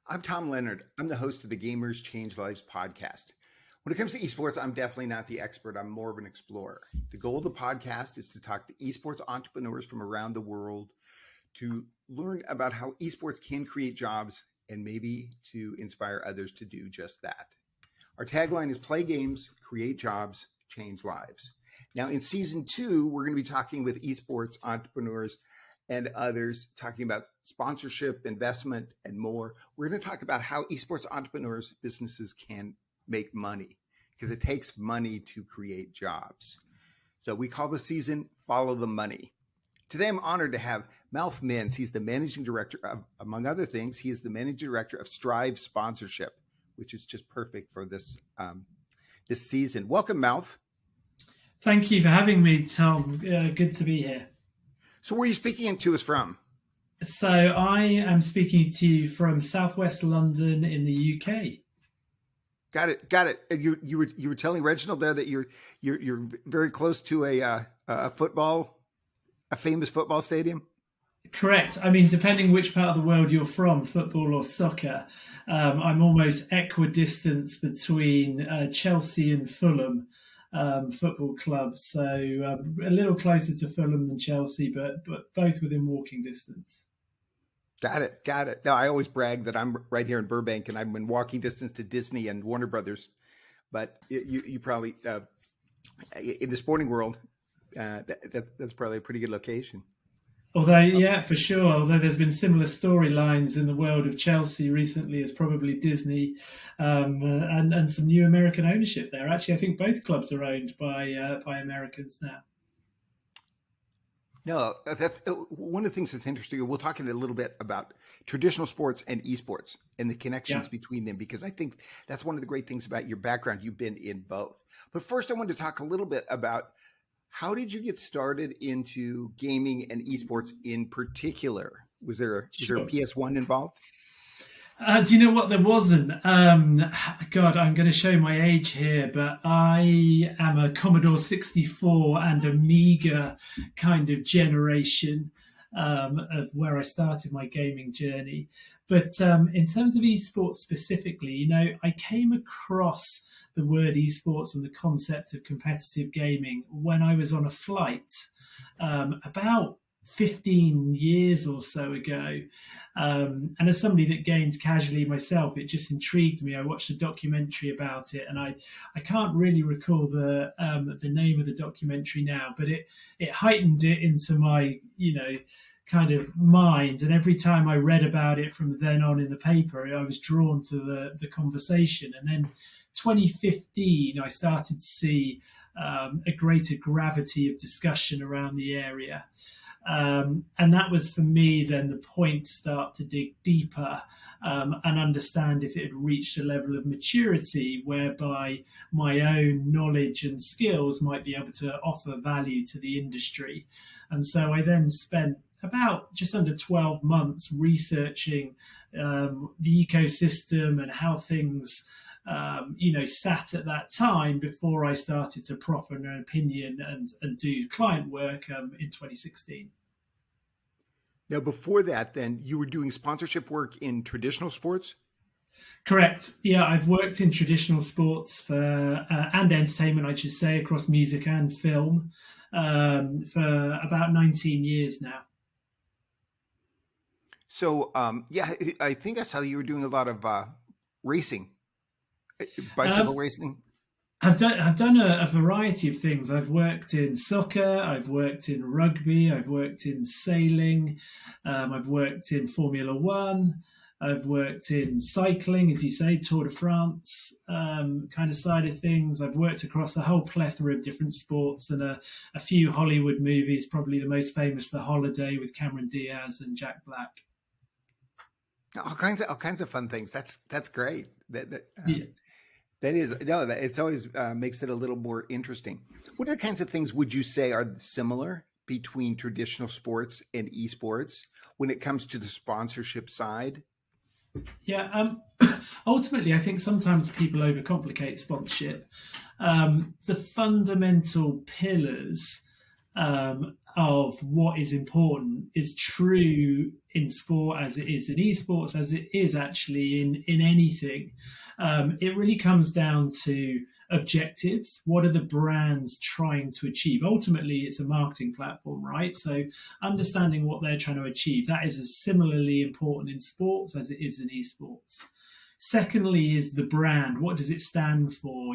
I'm Tom Leonard. I'm the host of the Gamers Change Lives podcast. When it comes to esports, I'm definitely not the expert. I'm more of an explorer. The goal of the podcast is to talk to esports entrepreneurs from around the world to learn about how esports can create jobs and maybe to inspire others to do just that. Our tagline is play games, create jobs, change lives. Now in season 2, we're going to be talking with esports entrepreneurs and others, talking about sponsorship, investment, and more. We're going to talk about how esports entrepreneurs, businesses can make money, because it takes money to create jobs. So we call the season Follow the Money. Today, I'm honored to have Malph. He's the managing director of, among other things, he is the managing director of Strive Sponsorship, which is just perfect for this this season. Welcome, Malph. Thank you for having me, Tom. Good to be here. So where are you speaking to us from? So I am speaking to you from Southwest London in the UK. Got it. You were telling Reginald there that you're very close to a famous football stadium. Correct. I mean, depending which part of the world you're from, football or soccer, I'm almost equidistant between Chelsea and Fulham football clubs. So a little closer to Fulham than Chelsea, but both within walking distance. Got it. No, I always brag that I'm right here in Burbank and I'm in walking distance to Disney and Warner Brothers. But you probably, in the sporting world, that's probably a pretty good location. Although, yeah, for sure. Although there's been similar storylines in the world of Chelsea recently as probably Disney and some new American ownership there. Actually, I think both clubs are owned by Americans now. No, that's one of the things that's interesting. We'll talk in a little bit about traditional sports and esports and the connections between them, because I think that's one of the great things about your background. You've been in both. But first, I wanted to talk a little bit about how did you get started into gaming and esports in particular? Was there a PS1 involved? Do you know what? There wasn't. God, I'm going to show my age here, but I am a Commodore 64 and Amiga kind of generation of where I started my gaming journey. But in terms of esports specifically, I came across the word esports and the concept of competitive gaming when I was on a flight about 15 years or so ago. And as somebody that games casually myself, it just intrigued me. I watched a documentary about it, and I can't really recall the name of the documentary now, but it heightened it into my, kind of mind. And every time I read about it from then on in the paper, I was drawn to the conversation. And then 2015, I started to see a greater gravity of discussion around the area. And that was for me then the point to start to dig deeper and understand if it had reached a level of maturity whereby my own knowledge and skills might be able to offer value to the industry. And so I then spent about just under 12 months researching the ecosystem and how things sat at that time before I started to proffer an opinion and do client work in 2016. Now, before that, then, you were doing sponsorship work in traditional sports? Correct. Yeah, I've worked in traditional sports and entertainment, I should say, across music and film for about 19 years now. So, I think I saw you were doing a lot of racing. Bicycle racing? I've done a variety of things. I've worked in soccer, I've worked in rugby, I've worked in sailing, I've worked in Formula One, I've worked in cycling, as you say, Tour de France kind of side of things. I've worked across a whole plethora of different sports and a few Hollywood movies, probably the most famous, The Holiday with Cameron Diaz and Jack Black. All kinds of fun things. That's great. Yeah. It's always makes it a little more interesting. What other kinds of things would you say are similar between traditional sports and esports when it comes to the sponsorship side? Yeah, ultimately, I think sometimes people overcomplicate sponsorship. The fundamental pillars of what is important is true in sport as it is in esports, as it is actually in anything. It really comes down to objectives. What are the brands trying to achieve? Ultimately, it's a marketing platform, right? So understanding what they're trying to achieve, that is as similarly important in sports as it is in esports. Secondly is the brand. What does it stand for?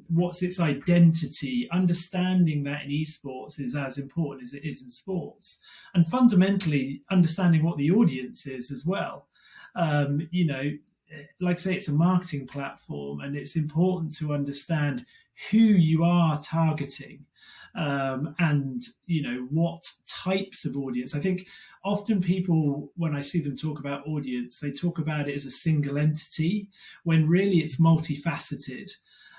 What's its identity? Understanding that in esports is as important as it is in sports. And fundamentally, understanding what the audience is as well. Like I say, it's a marketing platform, and it's important to understand who you are targeting. And what types of audience. I think often people, when I see them talk about audience, they talk about it as a single entity when really it's multifaceted.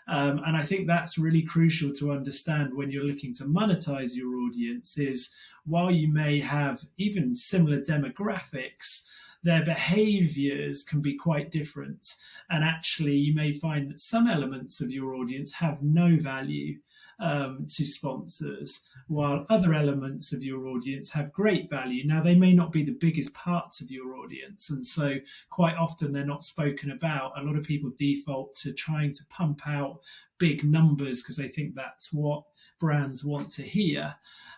And I think that's really crucial to understand when you're looking to monetize your audience, is while you may have even similar demographics, their behaviors can be quite different. And actually, you may find that some elements of your audience have no value to sponsors, while other elements of your audience have great value. Now, they may not be the biggest parts of your audience, and so quite often they're not spoken about. A lot of people default to trying to pump out big numbers because they think that's what brands want to hear.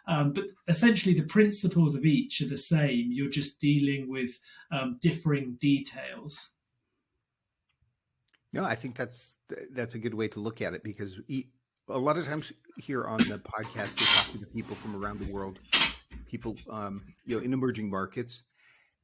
But essentially, the principles of each are the same. You're just dealing with differing details. No, I think that's a good way to look at it, because a lot of times here on the podcast, we're talking to people from around the world, people in emerging markets,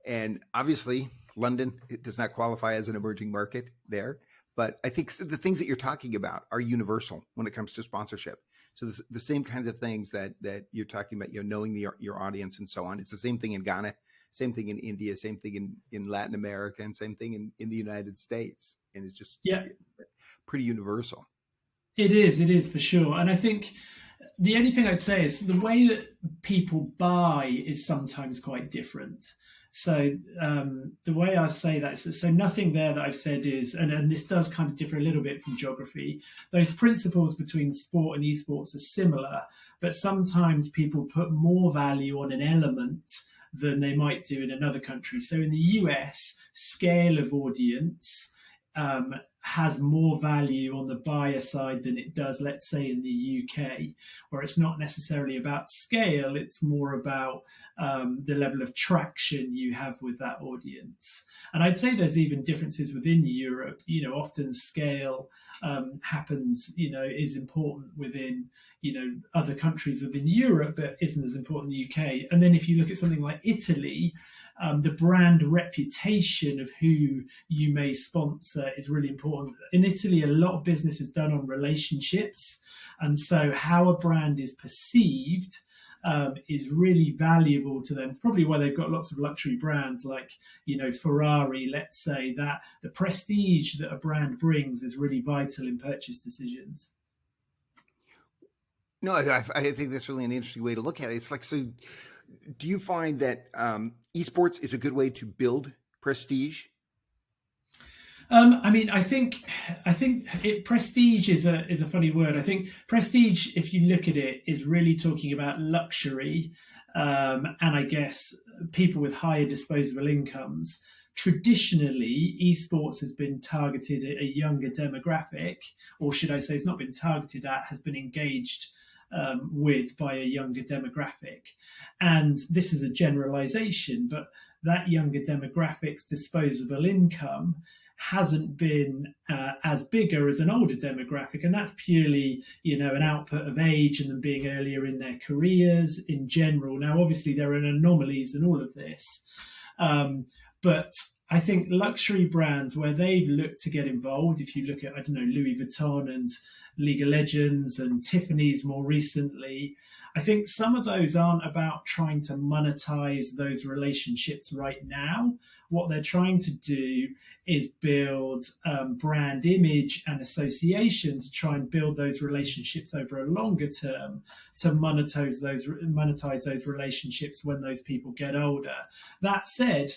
and obviously London, it does not qualify as an emerging market there. But I think the things that you're talking about are universal when it comes to sponsorship. So the same kinds of things that you're talking about, knowing your audience and so on. It's the same thing in Ghana, same thing in India, same thing in Latin America, and same thing in the United States. And it's just pretty universal. It is for sure. And I think the only thing I'd say is the way that people buy is sometimes quite different. So the way I say that is, so nothing there that I've said is, and this does kind of differ a little bit from geography, those principles between sport and esports are similar, but sometimes people put more value on an element than they might do in another country. So in the US, scale of audience has more value on the buyer side than it does, let's say, in the UK, where it's not necessarily about scale, it's more about the level of traction you have with that audience. And I'd say there's even differences within Europe. Often scale happens, is important within, other countries within Europe, but isn't as important in the UK. And then if you look at something like Italy, the brand reputation of who you may sponsor is really important. In Italy, a lot of business is done on relationships. And so how a brand is perceived is really valuable to them. It's probably why they've got lots of luxury brands like, Ferrari, let's say, that the prestige that a brand brings is really vital in purchase decisions. No, I think that's really an interesting way to look at it. It's like, so do you find that esports is a good way to build prestige? I think prestige is a funny word. I think prestige, if you look at it, is really talking about luxury, and I guess people with higher disposable incomes. Traditionally, esports has been targeted at a younger demographic, or should I say, it's not been targeted at, has been engaged with by a younger demographic. And this is a generalization, but that younger demographic's disposable income hasn't been as bigger as an older demographic. And that's purely, an output of age and them being earlier in their careers in general. Now, obviously, there are anomalies in all of this. But I think luxury brands where they've looked to get involved, if you look at, Louis Vuitton and League of Legends and Tiffany's more recently, I think some of those aren't about trying to monetize those relationships right now. What they're trying to do is build brand image and association to try and build those relationships over a longer term to monetize those relationships when those people get older. That said,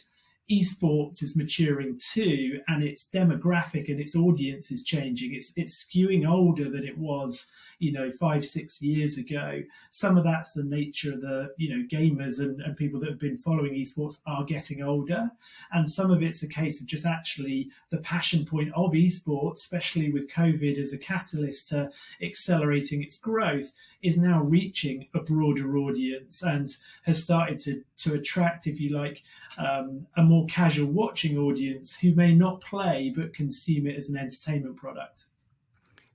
esports is maturing too, and its demographic and its audience is changing. It's skewing older than it was, 5-6 years ago. Some of that's the nature of the gamers and people that have been following esports are getting older, and some of it's a case of just actually the passion point of esports, especially with COVID as a catalyst to accelerating its growth, is now reaching a broader audience and has started to attract, if you like, a more casual watching audience who may not play but consume it as an entertainment product.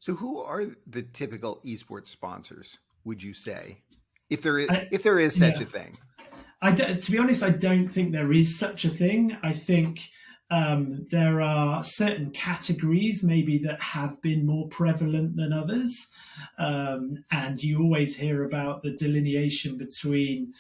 So who are the typical esports sponsors, would you say, if there is such a thing? To be honest, I don't think there is such a thing. I think there are certain categories maybe that have been more prevalent than others. And you always hear about the delineation between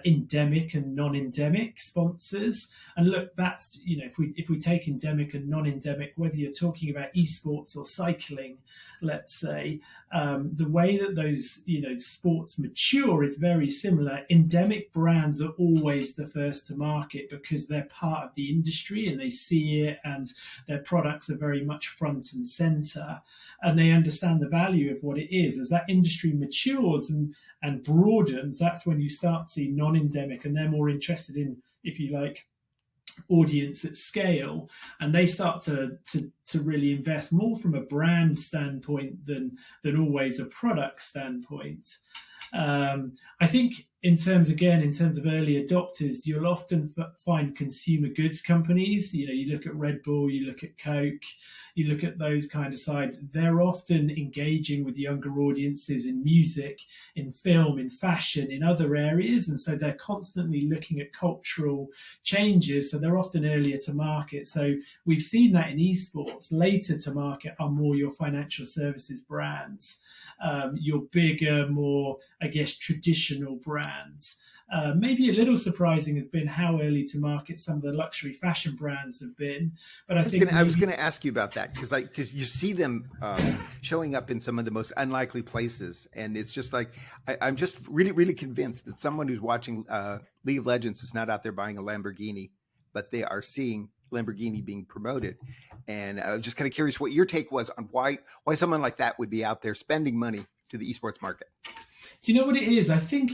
endemic and non-endemic sponsors. And look, that's, if we take endemic and non-endemic, whether you're talking about esports or cycling, let's say, the way that those, sports mature is very similar. Endemic brands are always the first to market because they're part of the industry and they see it, and their products are very much front and center, and they understand the value of what it is. As that industry matures and broadens, that's when you start to see non-endemic, and they're more interested in, if you like, audience at scale, and they start to really invest more from a brand standpoint than always a product standpoint. I think in terms of early adopters, you'll often find consumer goods companies. You look at Red Bull, you look at Coke, you look at those kind of sides. They're often engaging with younger audiences in music, in film, in fashion, in other areas. And so they're constantly looking at cultural changes. So they're often earlier to market. So we've seen that in esports. Later to market are more your financial services brands, your bigger, more, I guess, traditional brands. Maybe a little surprising has been how early to market some of the luxury fashion brands have been. But I was going to ask you about that because you see them showing up in some of the most unlikely places, and it's just like I'm just really, really convinced that someone who's watching League of Legends is not out there buying a Lamborghini, but they are seeing Lamborghini being promoted. And I was just kind of curious what your take was on why someone like that would be out there spending money to the esports market. Do you know what it is? I think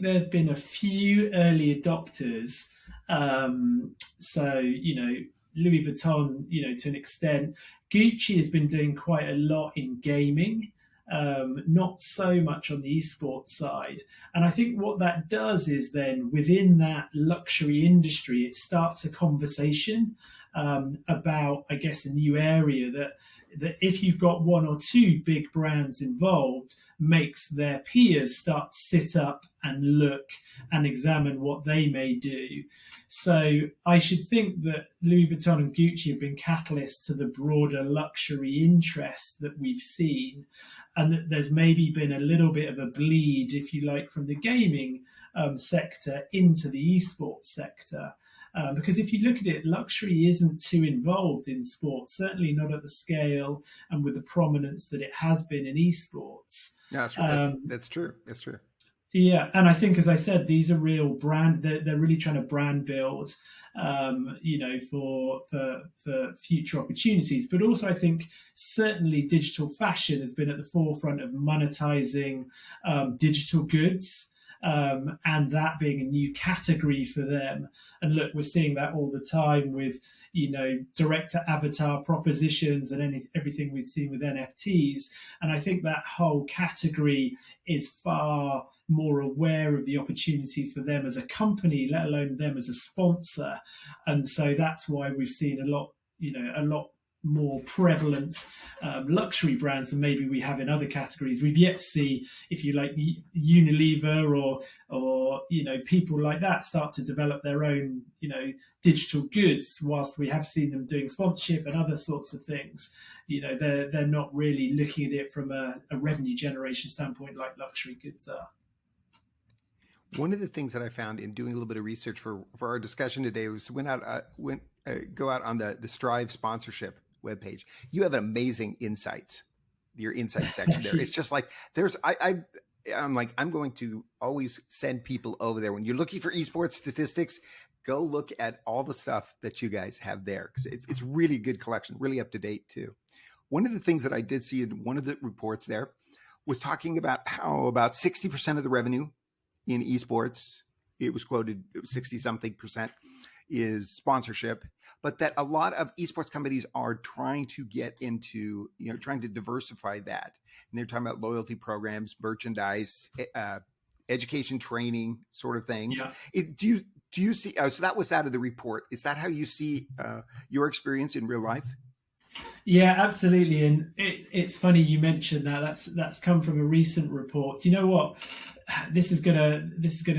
there have been a few early adopters. So, Louis Vuitton, to an extent. Gucci has been doing quite a lot in gaming, not so much on the esports side. And I think what that does is then within that luxury industry, it starts a conversation about, I guess, a new area that if you've got one or two big brands involved, makes their peers start to sit up and look and examine what they may do. So I should think that Louis Vuitton and Gucci have been catalysts to the broader luxury interest that we've seen, and that there's maybe been a little bit of a bleed, if you like, from the gaming sector into the esports sector. Because if you look at it, luxury isn't too involved in sports, certainly not at the scale and with the prominence that it has been in esports. No, that's true. That's true. Yeah, and I think, as I said, these are real brand. They're really trying to brand build, for future opportunities. But also, I think certainly digital fashion has been at the forefront of monetizing digital goods. And that being a new category for them. And look, we're seeing that all the time with, direct to avatar propositions and everything we've seen with NFTs. And I think that whole category is far more aware of the opportunities for them as a company, let alone them as a sponsor. And so that's why we've seen a lot more prevalent luxury brands than maybe we have in other categories. We've yet to see, if you like, Unilever or people like that start to develop their own digital goods. Whilst we have seen them doing sponsorship and other sorts of things, they're not really looking at it from a revenue generation standpoint like luxury goods are. One of the things that I found in doing a little bit of research for our discussion today was go out on the Strive sponsorship webpage. You have amazing insights. Your insight section there. It's just like I'm going to always send people over there. When you're looking for esports statistics, go look at all the stuff that you guys have there, because it's really good collection, really up to date too. One of the things that I did see in one of the reports there was talking about how about 60% of the revenue in esports, it was quoted 60 something percent, is sponsorship, but that a lot of esports companies are trying to get into, trying to diversify that. And they're talking about loyalty programs, merchandise, education, training, sort of things. Yeah. Do you see? So that was out of the report. Is that how you see your experience in real life? Yeah, absolutely. And it's funny you mentioned that. That's come from a recent report. You know what? This is gonna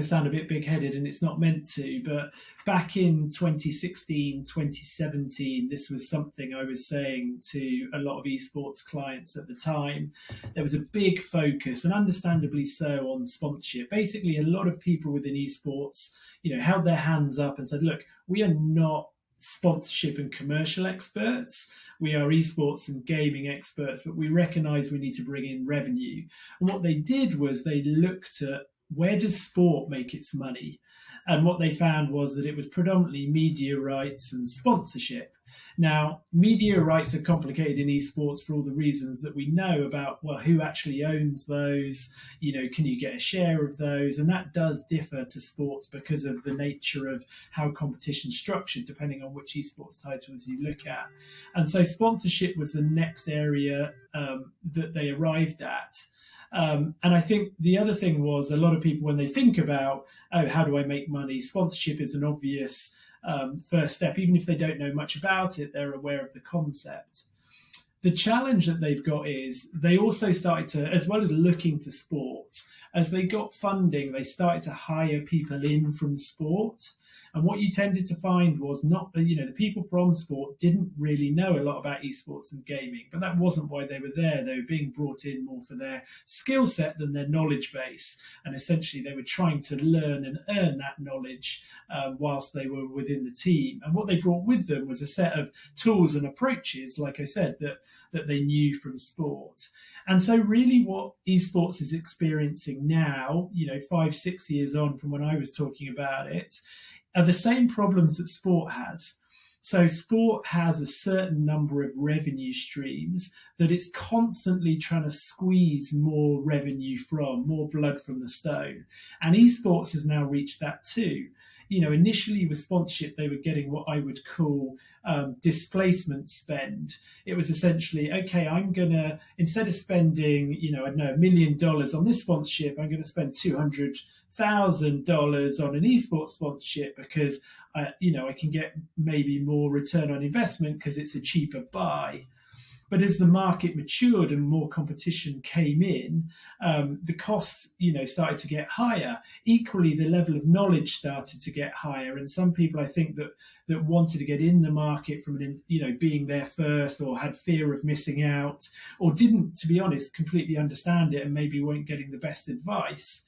sound a bit big-headed, and it's not meant to. But back in 2016, 2017, this was something I was saying to a lot of esports clients at the time. There was a big focus, and understandably so, on sponsorship. Basically, a lot of people within esports, held their hands up and said, "Look, we are not sponsorship and commercial experts. We are esports and gaming experts, but we recognize we need to bring in revenue." And what they did was they looked at, where does sport make its money? And what they found was that it was predominantly media rights and sponsorship. Now, media rights are complicated in esports for all the reasons that we know about, well, who actually owns those? Can you get a share of those? And that does differ to sports because of the nature of how competition's structured, depending on which esports titles you look at. And so sponsorship was the next area that they arrived at. And I think the other thing was, a lot of people, when they think about, oh, how do I make money? Sponsorship is an obvious first step. Even if they don't know much about it, they're aware of the concept. The challenge that they've got is they also started to, as well as looking to sport, as they got funding, they started to hire people in from sport. And what you tended to find was not, the people from sport didn't really know a lot about esports and gaming, but that wasn't why they were there. They were being brought in more for their skill set than their knowledge base. And essentially they were trying to learn and earn that knowledge whilst they were within the team. And what they brought with them was a set of tools and approaches, like I said, that they knew from sport. And so really what esports is experiencing now, 5-6 years on from when I was talking about it, are the same problems that sport has. So sport has a certain number of revenue streams that it's constantly trying to squeeze more revenue from, more blood from the stone. And esports has now reached that too. Initially with sponsorship, they were getting what I would call displacement spend. It was essentially, okay, I'm going to, instead of spending, $1 million on this sponsorship, I'm going to spend $200,000 on an esports sponsorship because, I can get maybe more return on investment because it's a cheaper buy. But as the market matured and more competition came in, the costs, started to get higher. Equally, the level of knowledge started to get higher. And some people, I think, that wanted to get in the market from, being there first, or had fear of missing out, or didn't, to be honest, completely understand it and maybe weren't getting the best advice,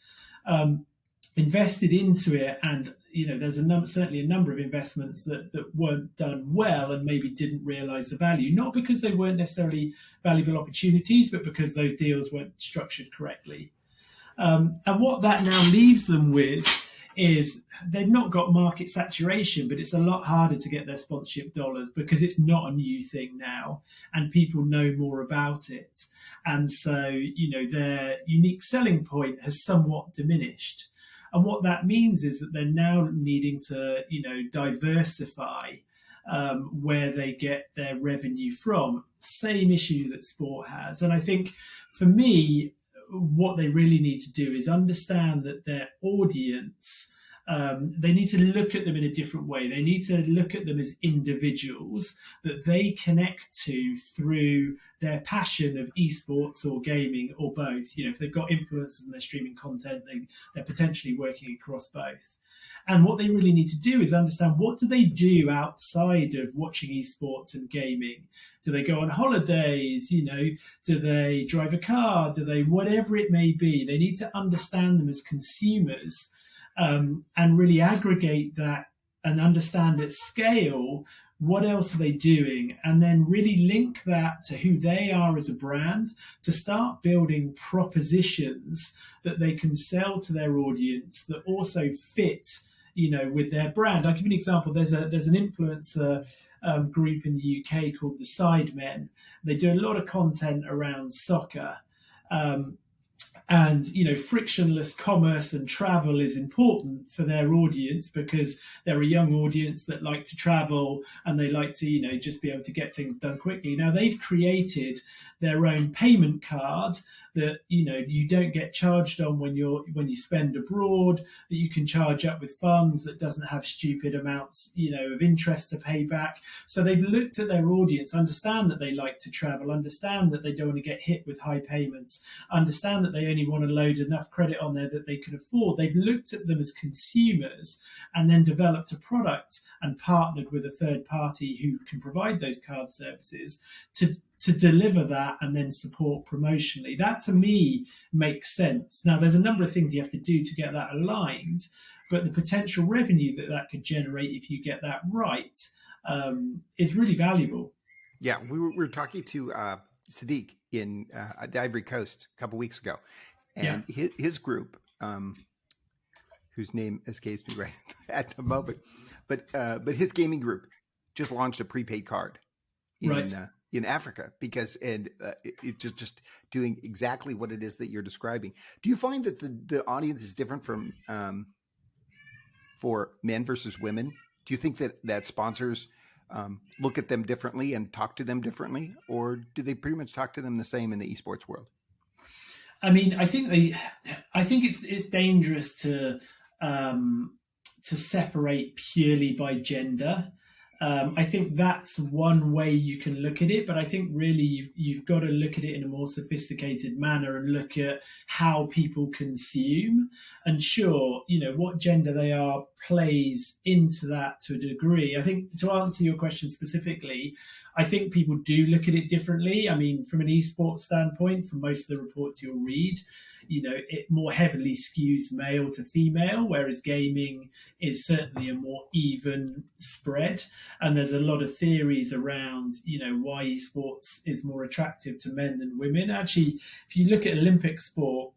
invested into it. And there's certainly a number of investments that weren't done well and maybe didn't realize the value, not because they weren't necessarily valuable opportunities, but because those deals weren't structured correctly. And what that now leaves them with is they've not got market saturation, but it's a lot harder to get their sponsorship dollars because it's not a new thing now and people know more about it. And so, their unique selling point has somewhat diminished. And what that means is that they're now needing to, diversify where they get their revenue from. Same issue that sport has. And I think for me, what they really need to do is understand that their audience, they need to look at them in a different way. They need to look at them as individuals that they connect to through their passion of esports or gaming or both. If they've got influencers and they're streaming content, they're potentially working across both. And what they really need to do is understand, what do they do outside of watching esports and gaming? Do they go on holidays? Do they drive a car? Do they, whatever it may be, they need to understand them as consumers. And really aggregate that and understand at scale, what else are they doing? And then really link that to who they are as a brand to start building propositions that they can sell to their audience that also fit, with their brand. I'll give you an example. There's an influencer group in the UK called the Sidemen. They do a lot of content around soccer. And frictionless commerce and travel is important for their audience because they're a young audience that like to travel and they like to just be able to get things done quickly. Now they've created their own payment card that you don't get charged on when you spend abroad, that you can charge up with funds, that doesn't have stupid amounts of interest to pay back. So they've looked at their audience, understand that they like to travel, understand that they don't want to get hit with high payments, understand that they only want to load enough credit on there that they can afford. They've looked at them as consumers and then developed a product and partnered with a third party who can provide those card services to deliver that and then support promotionally. That to me makes sense. Now there's a number of things you have to do to get that aligned, but the potential revenue that could generate if you get that right is really valuable. Yeah, we were talking to Sadiq in the Ivory Coast a couple weeks ago, and his group, whose name escapes me right at the moment, but his gaming group just launched a prepaid card in Africa because it just doing exactly what it is that you're describing. Do you find that the audience is different from for men versus women? Do you think that sponsors look at them differently and talk to them differently, or do they pretty much talk to them the same in the esports world? I mean, I think it's dangerous to separate purely by gender. I think that's one way you can look at it, but I think really you've got to look at it in a more sophisticated manner and look at how people consume. And sure, what gender they are plays into that to a degree. I think to answer your question specifically, I think people do look at it differently. I mean, from an esports standpoint, from most of the reports you'll read, it more heavily skews male to female, whereas gaming is certainly a more even spread. And there's a lot of theories around, why esports is more attractive to men than women. Actually, if you look at Olympic sport,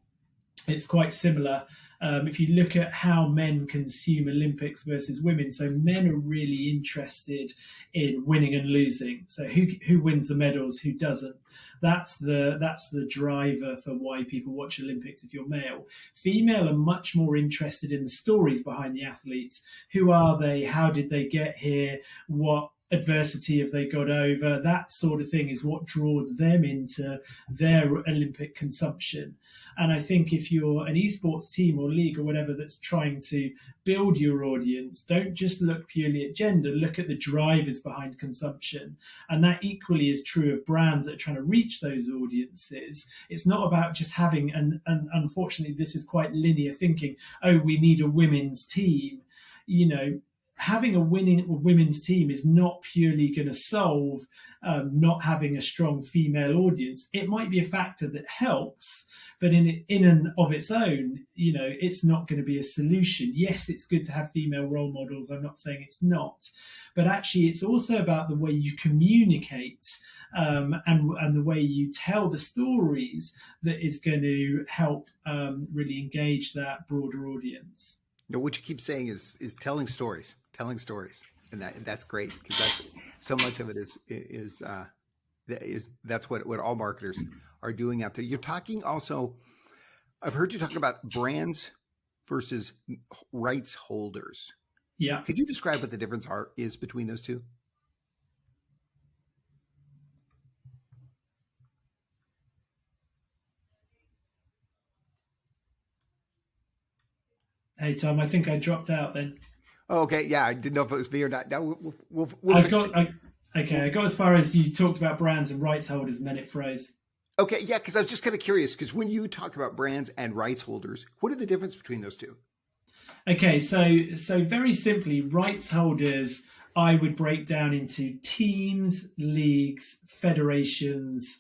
it's quite similar. If you look at how men consume Olympics versus women, so men are really interested in winning and losing. So who wins the medals, who doesn't? That's the driver for why people watch Olympics if you're male. Female are much more interested in the stories behind the athletes. Who are they? How did they get here? What adversity have they got over? That sort of thing is what draws them into their Olympic consumption. And I think if you're an esports team or league or whatever that's trying to build your audience, don't just look purely at gender, look at the drivers behind consumption. And that equally is true of brands that are trying to reach those audiences. It's not about just having, and unfortunately this is quite linear thinking, oh, we need a women's team. Having a women's team is not purely going to solve not having a strong female audience. It might be a factor that helps, but in and of its own, it's not going to be a solution. Yes, it's good to have female role models. I'm not saying it's not, but actually it's also about the way you communicate and the way you tell the stories that is going to help really engage that broader audience. What you keep saying is telling stories, and that's great because that's so much of it is that's what all marketers are doing out there. You're talking also, I've heard you talk about brands versus rights holders. Yeah. Could you describe what the difference is between those two? Hey, Tom, I think I dropped out then. Oh, okay. Yeah, I didn't know if it was me or not. Now we'll I got as far as you talked about brands and rights holders, and then it froze. Okay, yeah, because I was just kind of curious, because when you talk about brands and rights holders, what are the difference between those two? Okay, so very simply, rights holders I would break down into teams, leagues, federations,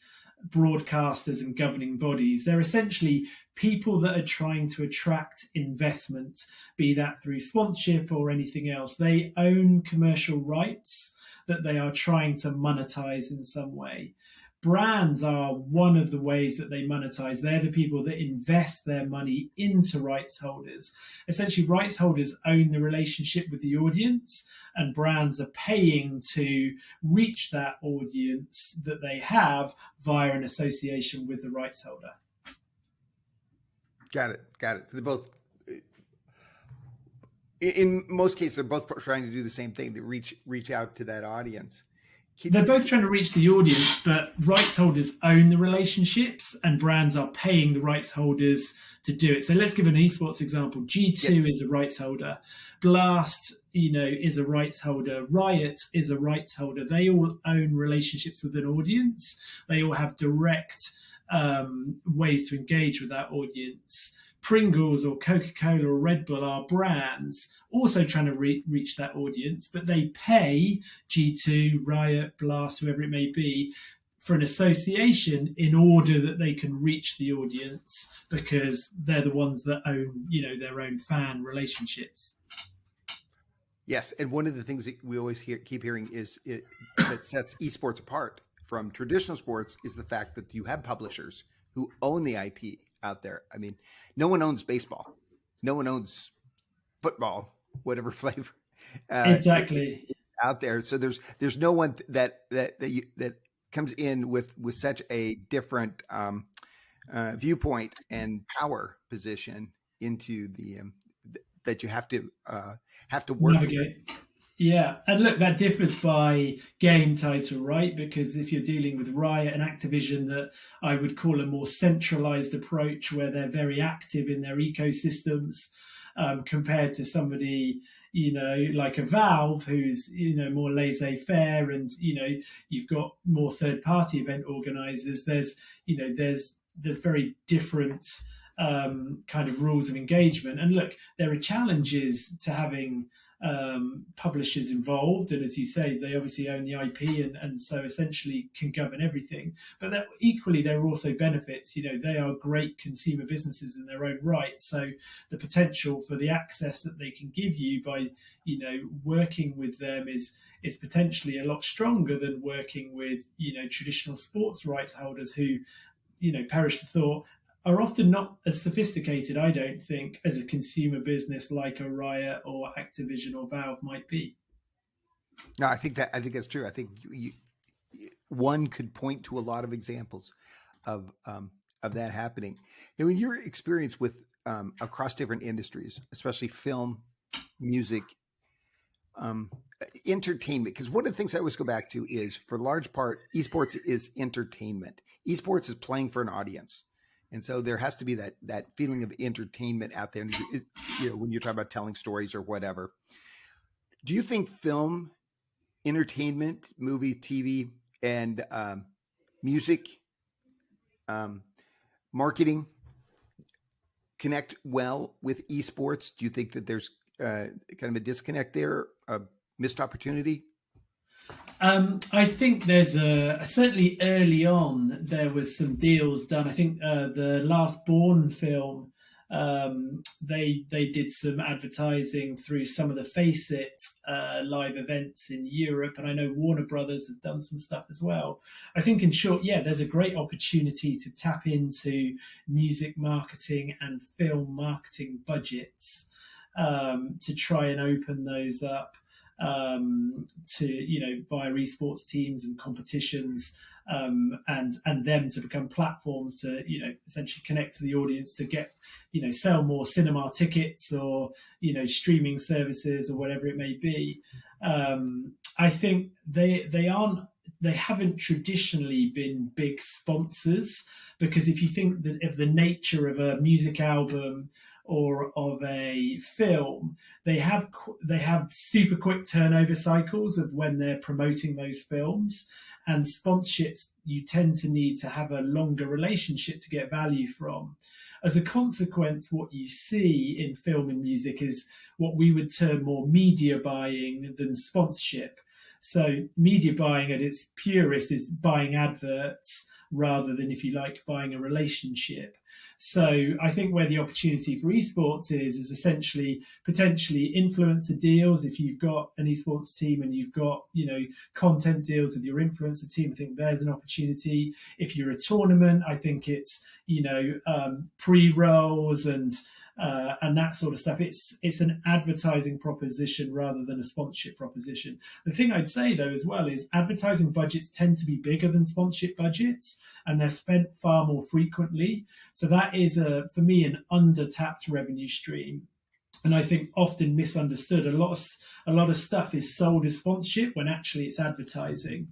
broadcasters and governing bodies. They're essentially people that are trying to attract investment, be that through sponsorship or anything else. They own commercial rights that they are trying to monetize in some way. Brands are one of the ways that they monetize. They're the people that invest their money into rights holders. Essentially, rights holders own the relationship with the audience, and brands are paying to reach that audience that they have via an association with the rights holder. Got it. Got it. So they're both, in most cases, they're both trying to do the same thing. They reach out to that audience. They're both trying to reach the audience, but rights holders own the relationships and brands are paying the rights holders to do it. So let's give an esports example. G2 is a rights holder. Blast, is a rights holder. Riot is a rights holder. They all own relationships with an audience. They all have direct ways to engage with that audience. Pringles or Coca-Cola or Red Bull are brands also trying to reach that audience, but they pay G2, Riot, Blast, whoever it may be, for an association in order that they can reach the audience because they're the ones that own, their own fan relationships. Yes, and one of the things that we always keep hearing is that sets esports apart from traditional sports is the fact that you have publishers who own the IP out there. I mean, no one owns baseball. No one owns football, whatever flavor. Exactly. Out there. So there's no one that comes in with such a different viewpoint and power position into the that you have to work navigate. Yeah, and look, that differs by game title, right? Because if you're dealing with Riot and Activision, that I would call a more centralized approach where they're very active in their ecosystems, compared to somebody, like a Valve, who's, more laissez-faire, and, you've got more third-party event organizers. There's very different kind of rules of engagement. And look, there are challenges to having publishers involved, and as you say, they obviously own the IP and so essentially can govern everything, but equally there are also benefits. They are great consumer businesses in their own right, so the potential for the access that they can give you by working with them is potentially a lot stronger than working with traditional sports rights holders who, perish the thought, are often not as sophisticated, I don't think, as a consumer business like a Riot or Activision or Valve might be. No, I think that's true. I think one could point to a lot of examples of that happening. In your experience with across different industries, especially film, music, entertainment, because one of the things I always go back to is, for large part, esports is entertainment. Esports is playing for an audience. And so there has to be that feeling of entertainment out there. When you're talking about telling stories or whatever, do you think film, entertainment, movie, TV, and music, marketing connect well with esports? Do you think that there's kind of a disconnect there, a missed opportunity? I think there's certainly early on there was some deals done. I think the last Bourne film, they did some advertising through some of the Face It live events in Europe, and I know Warner Brothers have done some stuff as well. I think, in short, there's a great opportunity to tap into music marketing and film marketing budgets, to try and open those up to via esports teams and competitions, and them to become platforms to essentially connect to the audience, to get sell more cinema tickets or streaming services or whatever it may be. I think they haven't traditionally been big sponsors, because if you think that of the nature of a music album or of a film, they have super quick turnover cycles of when they're promoting those films, and sponsorships you tend to need to have a longer relationship to get value from. As a consequence, what you see in film and music is what we would term more media buying than sponsorship. So media buying at its purest is buying adverts rather than, if you like, buying a relationship. So I think where the opportunity for esports is essentially potentially influencer deals. If you've got an esports team and you've got, content deals with your influencer team, I think there's an opportunity. If you're a tournament, I think it's, pre-rolls and and that sort of stuff. It's an advertising proposition rather than a sponsorship proposition. The thing I'd say though as well is advertising budgets tend to be bigger than sponsorship budgets, and they're spent far more frequently. So that is for me an under-tapped revenue stream. And I think often misunderstood. A lot of stuff is sold as sponsorship when actually it's advertising.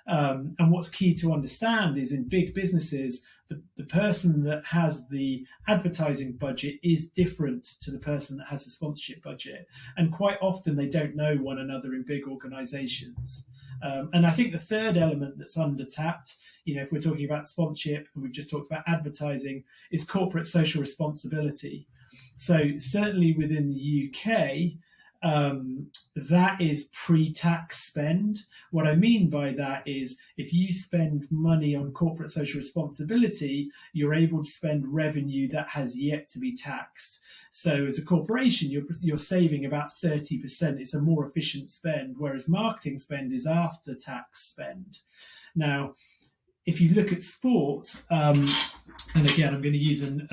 And what's key to understand is in big businesses, the person that has the advertising budget is different to the person that has the sponsorship budget. And quite often they don't know one another in big organizations. And I think the third element that's under-tapped, if we're talking about sponsorship and we've just talked about advertising, is corporate social responsibility. So certainly within the UK, that is pre-tax spend. What I mean by that is if you spend money on corporate social responsibility, you're able to spend revenue that has yet to be taxed. So as a corporation, you're saving about 30%. It's a more efficient spend, whereas marketing spend is after tax spend. Now, if you look at sport, and again, I'm going to use an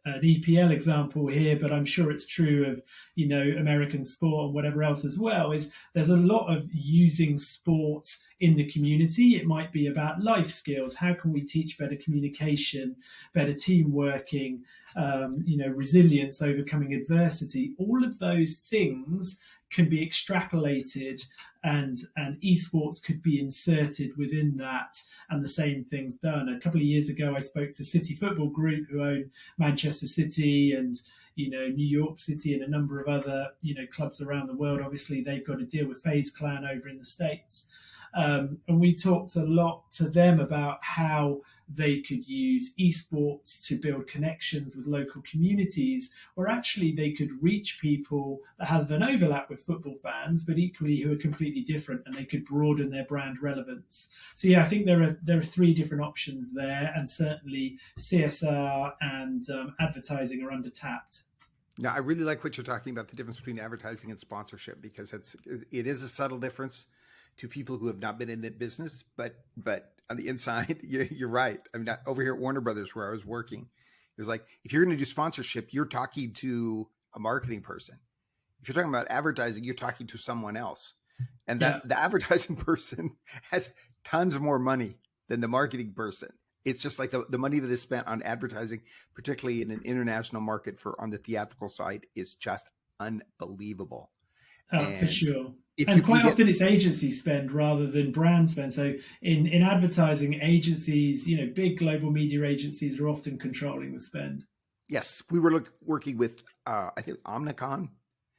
EPL example here, but I'm sure it's true of, American sport and whatever else as well, is there's a lot of using sport in the community. It might be about life skills. How can we teach better communication, better team working, resilience, overcoming adversity? All of those things can be extrapolated and esports could be inserted within that, and the same thing's done. A couple of years ago, I spoke to City Football Group, who own Manchester City and New York City and a number of other clubs around the world. Obviously, they've got to deal with FaZe Clan over in the States. And we talked a lot to them about how they could use esports to build connections with local communities, where actually they could reach people that have an overlap with football fans, but equally who are completely different, and they could broaden their brand relevance. So yeah, I think there are three different options there, and certainly CSR and advertising are under-tapped. Now, I really like what you're talking about, the difference between advertising and sponsorship, because it is a subtle difference to people who have not been in the business, but on the inside, you're right. I mean, over here at Warner Brothers, where I was working, it was like, if you're going to do sponsorship, you're talking to a marketing person. If you're talking about advertising, you're talking to someone else. And that the advertising person has tons more money than the marketing person. It's just like the money that is spent on advertising, particularly in an international market on the theatrical side, is just unbelievable. For sure. And quite often it's agency spend rather than brand spend. So in advertising, agencies, big global media agencies are often controlling the spend. Yes, we were working with I think Omnicom.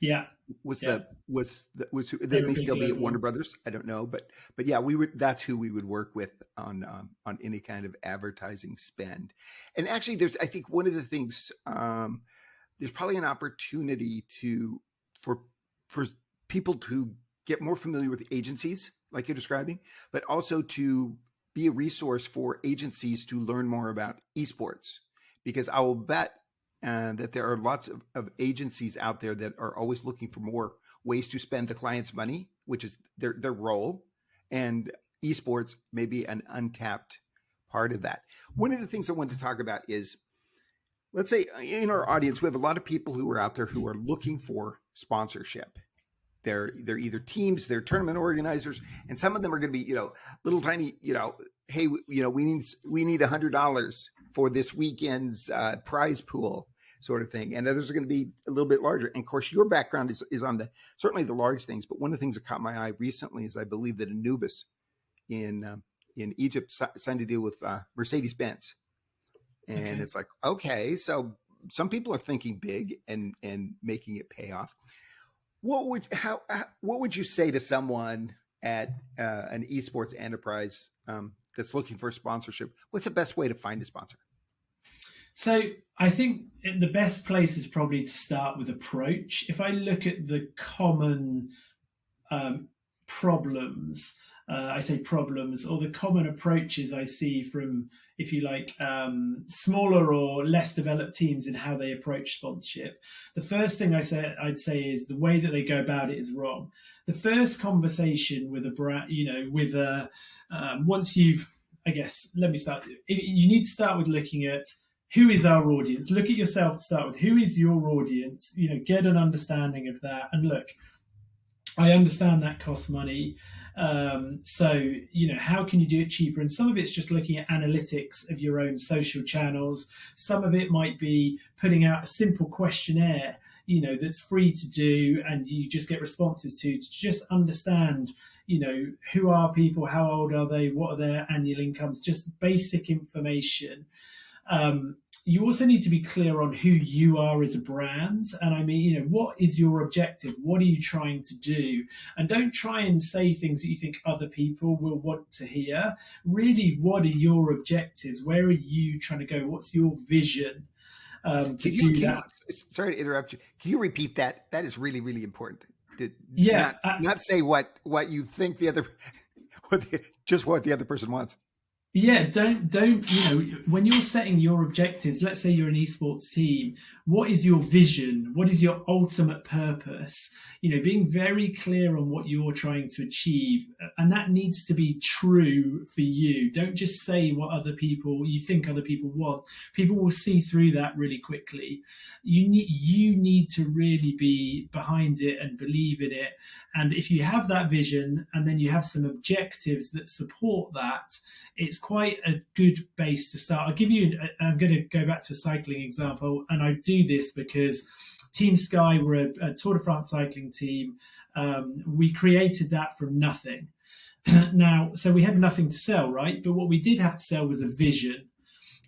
Yeah, they may still be at Warner Brothers. I don't know, but yeah, that's who we would work with on any kind of advertising spend. And actually, I think one of the things there's probably an opportunity for people to get more familiar with agencies like you're describing, but also to be a resource for agencies to learn more about esports, because I will bet that there are lots of agencies out there that are always looking for more ways to spend the client's money, which is their role, and esports may be an untapped part of that. One of the things I want to talk about is, let's say in our audience, we have a lot of people who are out there who are looking for sponsorship. They're either teams, they're tournament organizers, and some of them are going to be, little tiny, hey, we need $100 for this weekend's prize pool sort of thing. And others are going to be a little bit larger. And of course, your background is on certainly the large things. But one of the things that caught my eye recently is I believe that Anubis in Egypt signed a deal with Mercedes-Benz. And It's like, okay, so some people are thinking big and making it pay off. What would you say to someone at an esports enterprise that's looking for a sponsorship? What's the best way to find a sponsor? So I think the best place is probably to start with approach. If I look at the common problems, I say problems, or the common approaches I see from, if you like, smaller or less developed teams in how they approach sponsorship. The first thing I'd say is the way that they go about it is wrong. The first conversation with a brand, once you've, let me start. You need to start with looking at who is our audience? Look at yourself to start with. Who is your audience? Get an understanding of that. And look, I understand that costs money. So, how can you do it cheaper? And some of it's just looking at analytics of your own social channels. Some of it might be putting out a simple questionnaire, that's free to do, and you just get responses to just understand, who are people, how old are they, what are their annual incomes, just basic information. You also need to be clear on who you are as a brand. And I mean, what is your objective? What are you trying to do? And don't try and say things that you think other people will want to hear. Really, what are your objectives? Where are you trying to go? What's your vision to do that? Sorry to interrupt you. Can you repeat that? That is really, really important. Not say what you think the other, just what the other person wants. Yeah, don't, when you're setting your objectives, let's say you're an esports team, what is your vision? What is your ultimate purpose? Being very clear on what you're trying to achieve. And that needs to be true for you. Don't just say what you think other people want. People will see through that really quickly. You need to really be behind it and believe in it. And if you have that vision and then you have some objectives that support that, it's quite a good base to start. I'm going to go back to a cycling example, and I do this because Team Sky were a Tour de France cycling team. We created that from nothing. Now, so we had nothing to sell, right? But what we did have to sell was a vision.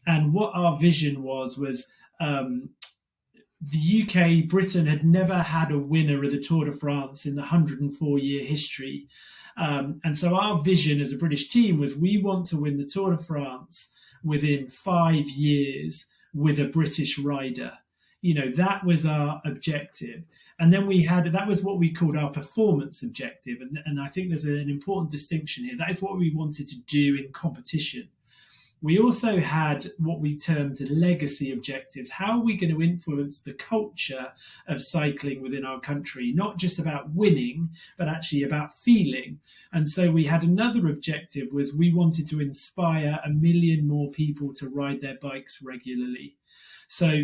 And what our vision was the UK, Britain had never had a winner of the Tour de France in the 104-year history. And so our vision as a British team was we want to win the Tour de France within 5 years with a British rider. That was our objective. And then that was what we called our performance objective. And I think there's an important distinction here. That is what we wanted to do in competition. We also had what we termed legacy objectives. How are we going to influence the culture of cycling within our country? Not just about winning, but actually about feeling. And so we had another objective was we wanted to inspire 1 million more people to ride their bikes regularly. So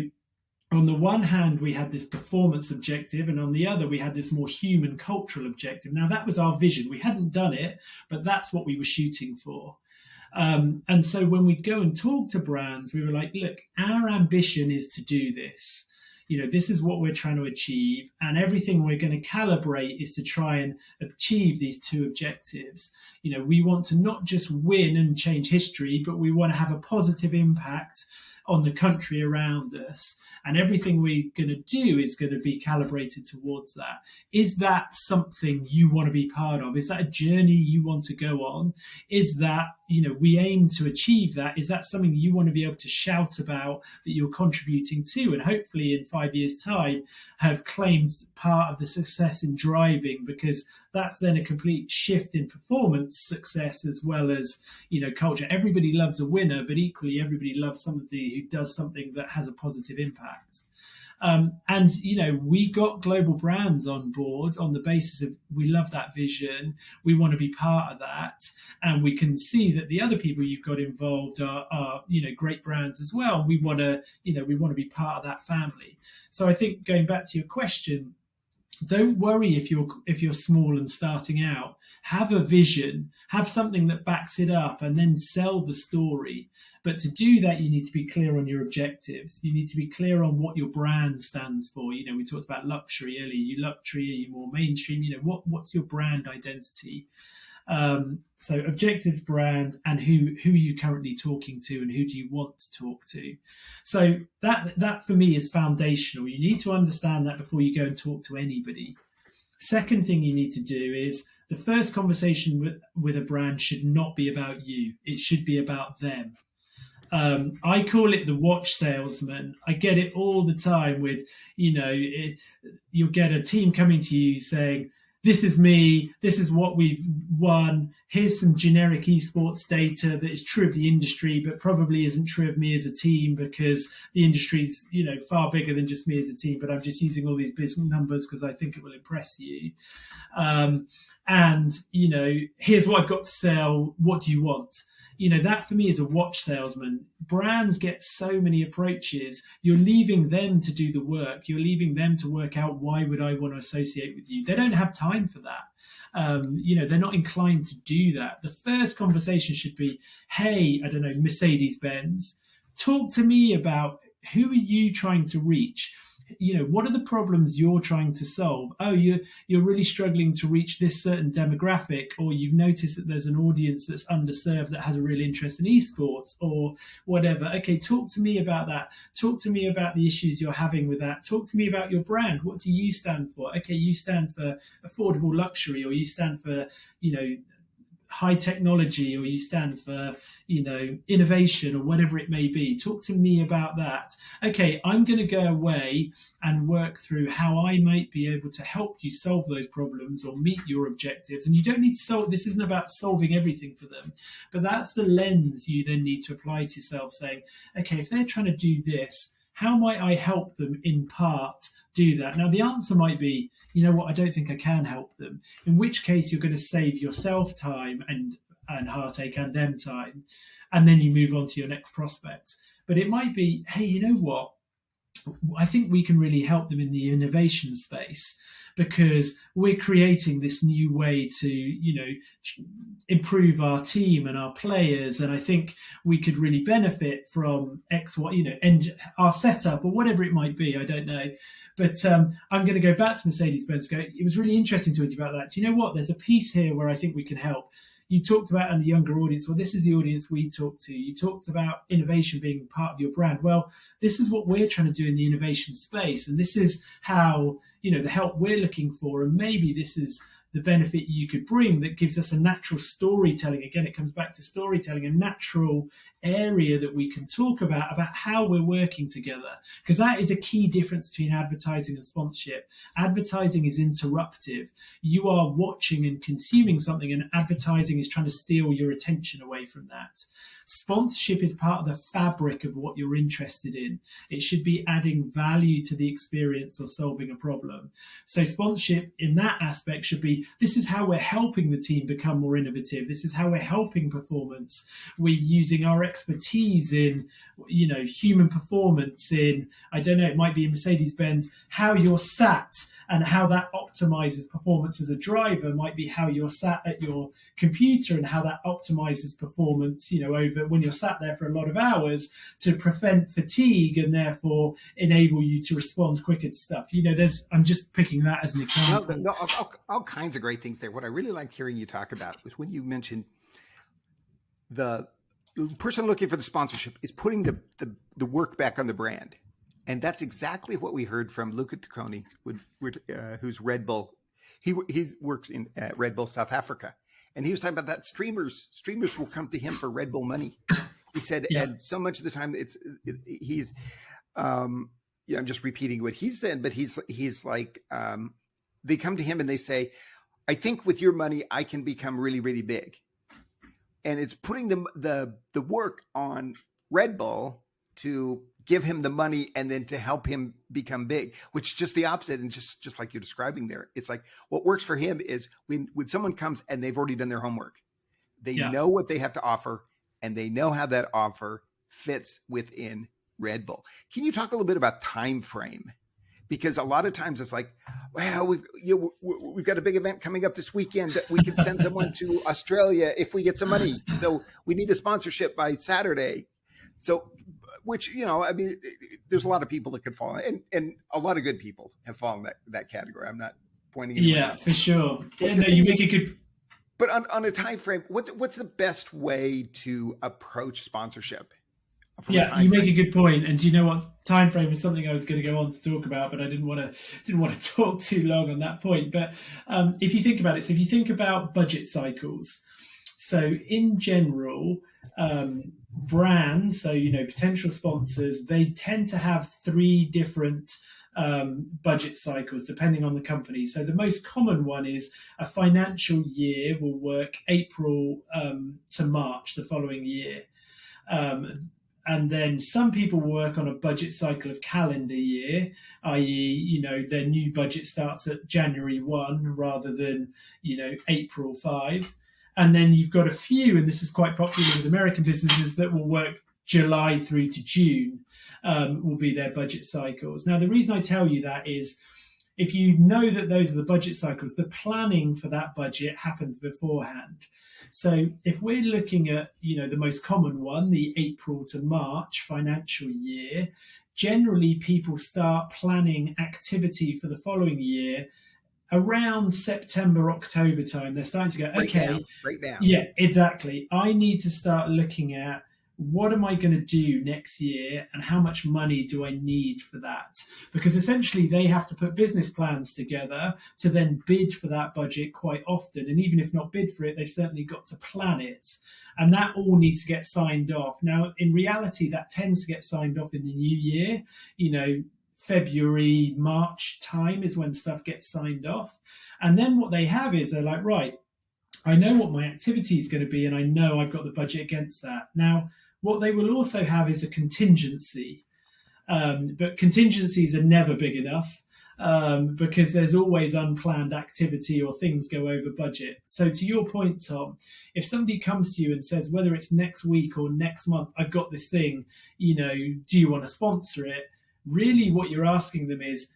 on the one hand, we had this performance objective, and on the other, we had this more human cultural objective. Now, that was our vision. We hadn't done it, but that's what we were shooting for. And so when we'd go and talk to brands, we were like, look, our ambition is to do this. This is what we're trying to achieve. And everything we're going to calibrate is to try and achieve these two objectives. We want to not just win and change history, but we want to have a positive impact on the country around us. And everything we're going to do is going to be calibrated towards that. Is that something you want to be part of? Is that a journey you want to go on? Is that, we aim to achieve that? Is that something you want to be able to shout about that you're contributing to? And hopefully in 5 years' time have claimed part of the success in driving, because that's then a complete shift in performance success as well as, culture. Everybody loves a winner, but equally everybody loves somebody who does something that has a positive impact. And we got global brands on board on the basis of we love that vision, we want to be part of that, and we can see that the other people you've got involved are great brands as well. We want to be part of that family. So I think going back to your question, don't worry if you're small and starting out. Have a vision, have something that backs it up, and then sell the story. But to do that, you need to be clear on your objectives. You need to be clear on what your brand stands for. We talked about luxury earlier. You luxury, are you more mainstream? What's your brand identity? So objectives, brand, and who are you currently talking to, and who do you want to talk to? So that for me is foundational. You need to understand that before you go and talk to anybody. Second thing you need to do is the first conversation with a brand should not be about you. It should be about them. I call it the watch salesman. I get it all the time with, you'll get a team coming to you saying, this is me, this is what we've won, here's some generic esports data that is true of the industry, but probably isn't true of me as a team because the industry's, far bigger than just me as a team, but I'm just using all these business numbers because I think it will impress you. And, here's what I've got to sell, what do you want? that for me is a watch salesman. Brands get so many approaches. You're leaving them to do the work. You're leaving them to work out, why would I want to associate with you? They don't have time for that. They're not inclined to do that. The first conversation should be, hey, I don't know, Mercedes-Benz, talk to me about, who are you trying to reach? What are the problems you're trying to solve? Oh, you're really struggling to reach this certain demographic, or you've noticed that there's an audience that's underserved that has a real interest in esports, or whatever. Okay, talk to me about that. Talk to me about the issues you're having with that. Talk to me about your brand. What do you stand for? Okay, you stand for affordable luxury, or you stand for, high technology, or you stand for, innovation, or whatever it may be. Talk to me about that. Okay, I'm going to go away and work through how I might be able to help you solve those problems or meet your objectives. And you don't need to solve, this isn't about solving everything for them, but that's the lens you then need to apply to yourself, saying, okay, if they're trying to do this, how might I help them in part do that? Now, the answer might be, you know what, I don't think I can help them. In which case, you're going to save yourself time and heartache, and them time. And then you move on to your next prospect. But it might be, hey, you know what? I think we can really help them in the innovation space, because we're creating this new way to, improve our team and our players. And I think we could really benefit from X, Y, and our setup, or whatever it might be. I don't know. But I'm going to go back to Mercedes-Benz. It was really interesting to talk about that. Do you know what? There's a piece here where I think we can help. You talked about a younger audience. Well, this is the audience we talk to. You talked about innovation being part of your brand. Well, this is what we're trying to do in the innovation space. And this is how, the help we're looking for. And maybe this is the benefit you could bring that gives us a natural storytelling. Again, it comes back to storytelling, a natural area that we can talk about how we're working together. Because that is a key difference between advertising and sponsorship. Advertising is interruptive. You are watching and consuming something, and advertising is trying to steal your attention away from that. Sponsorship is part of the fabric of what you're interested in. It should be adding value to the experience or solving a problem. So sponsorship in that aspect should be, this is how we're helping the team become more innovative. This is how we're helping performance. We're using our expertise in, human performance in, I don't know, it might be in Mercedes-Benz, how you're sat and how that optimizes performance as a driver might be how you're sat at your computer and how that optimizes performance, over when you're sat there for a lot of hours to prevent fatigue and therefore enable you to respond quicker to stuff. I'm just picking that as an example. No, all kinds of great things there. What I really liked hearing you talk about was when you mentioned the person looking for the sponsorship is putting the work back on the brand. And that's exactly what we heard from Luca Tacconi, who's Red Bull. He works in Red Bull South Africa, and he was talking about that streamers will come to him for Red Bull money. He said, and so much of the time I'm just repeating what he said, but he's like, they come to him and they say, I think with your money I can become really, really big, and it's putting the work on Red Bull to give him the money and then to help him become big, which is just the opposite. And just like you're describing there, it's like what works for him is when someone comes and they've already done their homework, they know what they have to offer and they know how that offer fits within Red Bull. Can you talk a little bit about time frame? Because a lot of times it's like, well, we've got a big event coming up this weekend that we could send someone to Australia if we get some money. So we need a sponsorship by Saturday. So, which, there's a lot of people that could fall in, and a lot of good people have fallen that category. I'm not pointing anyone out. For sure. You make a good. But on a time frame, what's the best way to approach sponsorship? You make a good point. And do you know what? Time frame is something I was going to go on to talk about, but I didn't want to talk too long on that point. But if you think about it, so if you think about budget cycles, so in general, brands, so potential sponsors, they tend to have 3 different budget cycles depending on the company. So the most common one is a financial year will work April to March the following year. And then some people work on a budget cycle of calendar year, i.e., their new budget starts at January 1 rather than, April 5. And then you've got a few, and this is quite popular with American businesses, that will work July through to June, will be their budget cycles. Now, the reason I tell you that is, if you know that those are the budget cycles, the planning for that budget happens beforehand. So if we're looking at, the most common one, the April to March financial year, generally people start planning activity for the following year around September, October time. They're starting to go, okay, right now. Yeah, exactly. I need to start looking at, what am I going to do next year, and how much money do I need for that? Because essentially they have to put business plans together to then bid for that budget quite often. And even if not bid for it, they've certainly got to plan it. And that all needs to get signed off. Now, in reality, that tends to get signed off in the new year. February, March time is when stuff gets signed off. And then what they have is, they're like, right, I know what my activity is going to be, and I know I've got the budget against that. Now, what they will also have is a contingency. But contingencies are never big enough, because there's always unplanned activity or things go over budget. So to your point, Tom, if somebody comes to you and says, whether it's next week or next month, I've got this thing, do you want to sponsor it? Really what you're asking them is,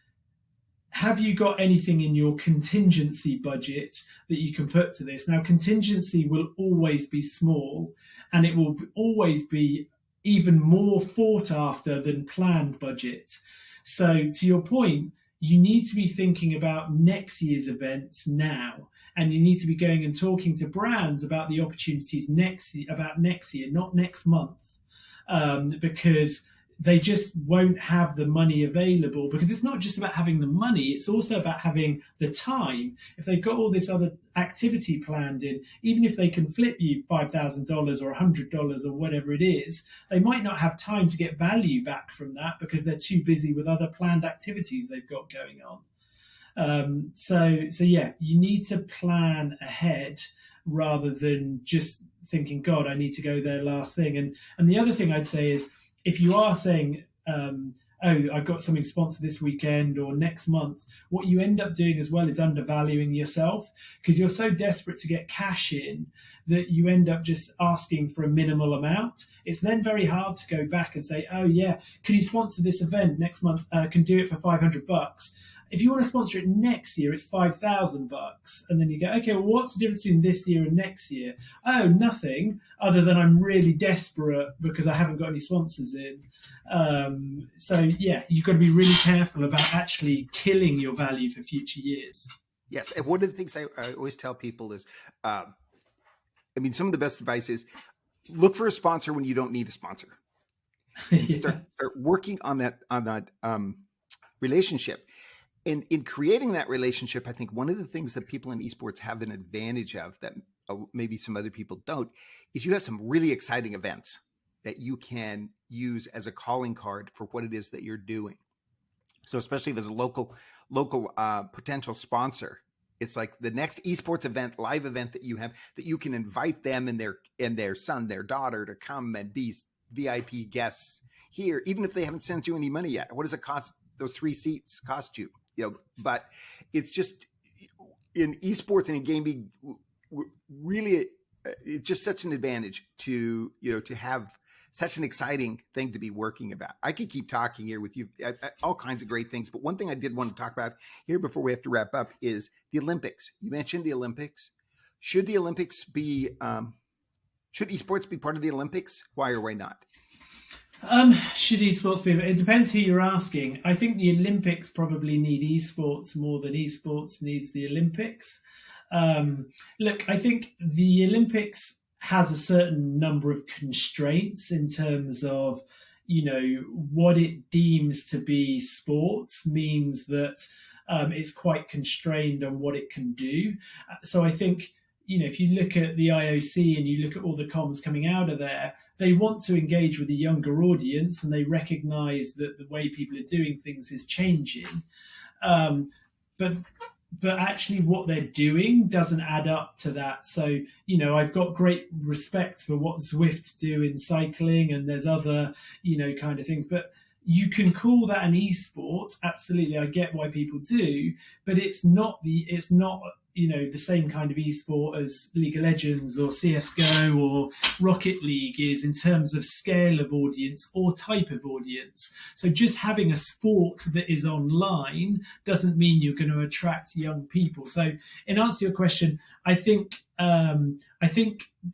have you got anything in your contingency budget that you can put to this? Now, contingency will always be small, and it will always be even more fought after than planned budget. So to your point, you need to be thinking about next year's events now, and you need to be going and talking to brands about the opportunities next year, not next month, because they just won't have the money available. Because it's not just about having the money, it's also about having the time. If they've got all this other activity planned in, even if they can flip you $5,000 or $100 or whatever it is, they might not have time to get value back from that because they're too busy with other planned activities they've got going on. So yeah, you need to plan ahead rather than just thinking, God, I need to go there last thing. And the other thing I'd say is, if you are saying, I've got something sponsored this weekend or next month, what you end up doing as well is undervaluing yourself, because you're so desperate to get cash in that you end up just asking for a minimal amount. It's then very hard to go back and say, oh yeah, can you sponsor this event next month? Can do it for $500. If you want to sponsor it next year, it's $5,000. And then you go, okay, well, what's the difference between this year and next year? Oh, nothing, other than I'm really desperate because I haven't got any sponsors in. So yeah, you've got to be really careful about actually killing your value for future years. Yes. And one of the things I always tell people is, some of the best advice is look for a sponsor when you don't need a sponsor. And start working on that relationship. And in creating that relationship, I think one of the things that people in esports have an advantage of that maybe some other people don't is you have some really exciting events that you can use as a calling card for what it is that you're doing. So especially if there's a local potential sponsor, it's like the next esports event, live event that you have, that you can invite them and their son, their daughter to come and be VIP guests here, even if they haven't sent you any money yet. What does it cost? Those 3 seats cost you? But it's just in esports and in gaming, really, it's just such an advantage to have such an exciting thing to be working about. I could keep talking here with you, all kinds of great things. But one thing I did want to talk about here before we have to wrap up is the Olympics. You mentioned the Olympics. Should the Olympics be, should esports be part of the Olympics? Why or why not? Should esports be? It depends who you're asking. I think the Olympics probably need esports more than esports needs the Olympics. Look, I think the Olympics has a certain number of constraints in terms of, what it deems to be sports means that it's quite constrained on what it can do. So I think, if you look at the IOC and you look at all the comms coming out of there, they want to engage with a younger audience and they recognize that the way people are doing things is changing. But actually what they're doing doesn't add up to that. So, I've got great respect for what Zwift do in cycling, and there's other, kind of things. But you can call that an esport. Absolutely. I get why people do, but it's not the same kind of esport as League of Legends or CSGO or Rocket League is in terms of scale of audience or type of audience. So just having a sport that is online doesn't mean you're going to attract young people. So in answer to your question, I think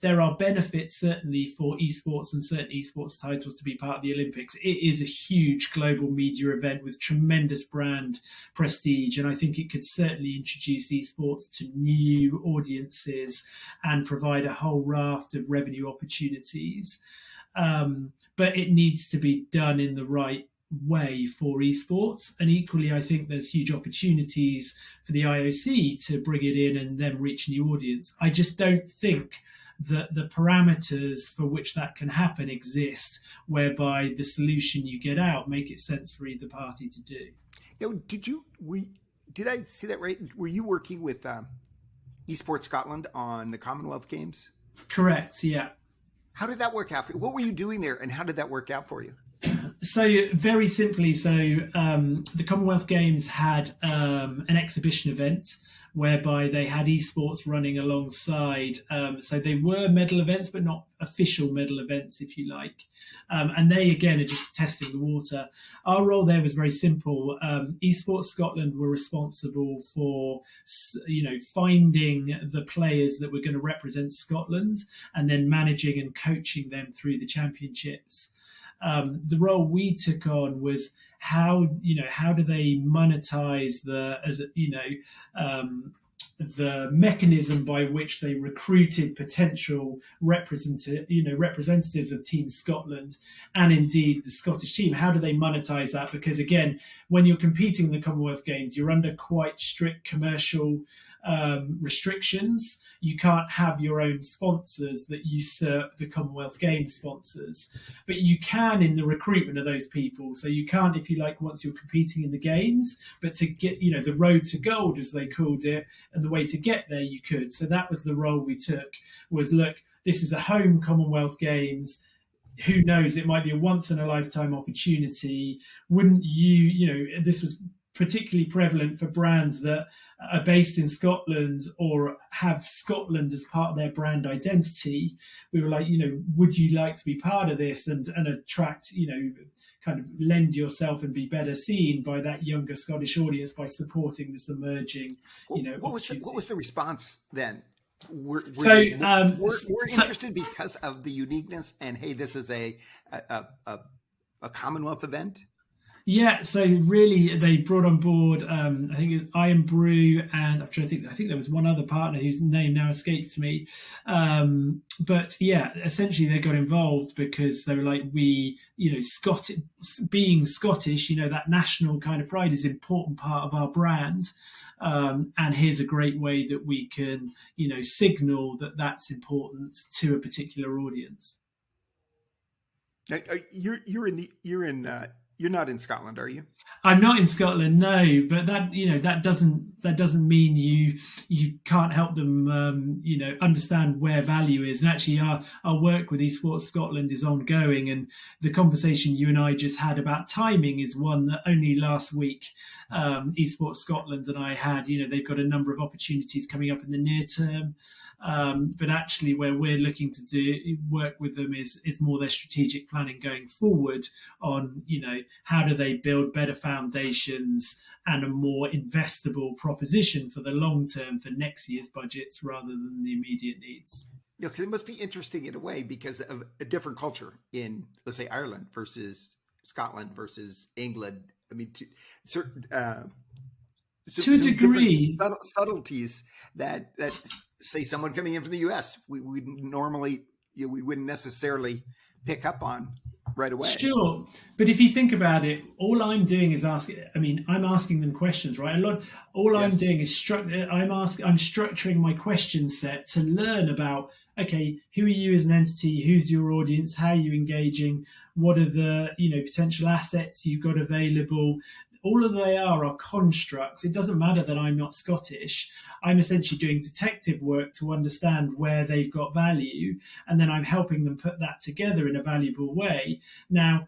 there are benefits certainly for esports and certain esports titles to be part of the Olympics. It is a huge global media event with tremendous brand prestige, and I think it could certainly introduce esports to new audiences and provide a whole raft of revenue opportunities. But it needs to be done in the right way for esports, and equally I think there's huge opportunities for the IOC to bring it in and then reach a new audience. I just don't think that the parameters for which that can happen exist, whereby the solution you get out make it sense for either party to do. Did I see that right? Were you working with Esports Scotland on the Commonwealth Games? Correct, yeah. How did that work out for you? What were you doing there, and how did that work out for you? So very simply, the Commonwealth Games had an exhibition event whereby they had esports running alongside. So they were medal events, but not official medal events, if you like. And they, again, are just testing the water. Our role there was very simple. Esports Scotland were responsible for, finding the players that were going to represent Scotland and then managing and coaching them through the championships. The role we took on was how do they monetize the mechanism by which they recruited potential representatives of Team Scotland and indeed the Scottish team. How do they monetize that? Because again, when you're competing in the Commonwealth Games, you're under quite strict commercial restrictions. You can't have your own sponsors that usurp the Commonwealth Games sponsors, but you can in the recruitment of those people. So you can't, if you like, once you're competing in the games, but to get, the road to gold, as they called it, and the way to get there, you could. So that was the role we took, was look, this is a home Commonwealth Games. Who knows, it might be a once in a lifetime opportunity. Wouldn't you, this was particularly prevalent for brands that are based in Scotland or have Scotland as part of their brand identity. We were like, would you like to be part of this and attract, kind of lend yourself and be better seen by that younger Scottish audience by supporting this emerging, what was the response then? We're interested because of the uniqueness and, hey, this is a Commonwealth event. Yeah, so really they brought on board, I think it was Iron Brew, and I'm trying to think, I think there was one other partner whose name now escapes me. But yeah, essentially they got involved because they were like, being Scottish, that national kind of pride is an important part of our brand. And here's a great way that we can, signal that that's important to a particular audience. You're not in Scotland, are you? I'm not in Scotland, no. But that doesn't mean you can't help them, understand where value is. And actually, our work with Esports Scotland is ongoing. And the conversation you and I just had about timing is one that only last week Esports Scotland and I had. They've got a number of opportunities coming up in the near term. But actually where we're looking to do work with them is more their strategic planning going forward on, how do they build better foundations and a more investable proposition for the long term for next year's budgets rather than the immediate needs. Because it must be interesting in a way because of a different culture in, let's say, Ireland versus Scotland versus England. I mean, to a degree, subtleties that say someone coming in from the US, we normally, we wouldn't necessarily pick up on right away. Sure, but if you think about it, all I'm doing is asking. I mean, I'm asking them questions, right? All I'm doing is I'm structuring my question set to learn about. Okay, who are you as an entity? Who's your audience? How are you engaging? What are the potential assets you've got available? All of they are constructs. It doesn't matter that I'm not Scottish. I'm essentially doing detective work to understand where they've got value, and then I'm helping them put that together in a valuable way. Now,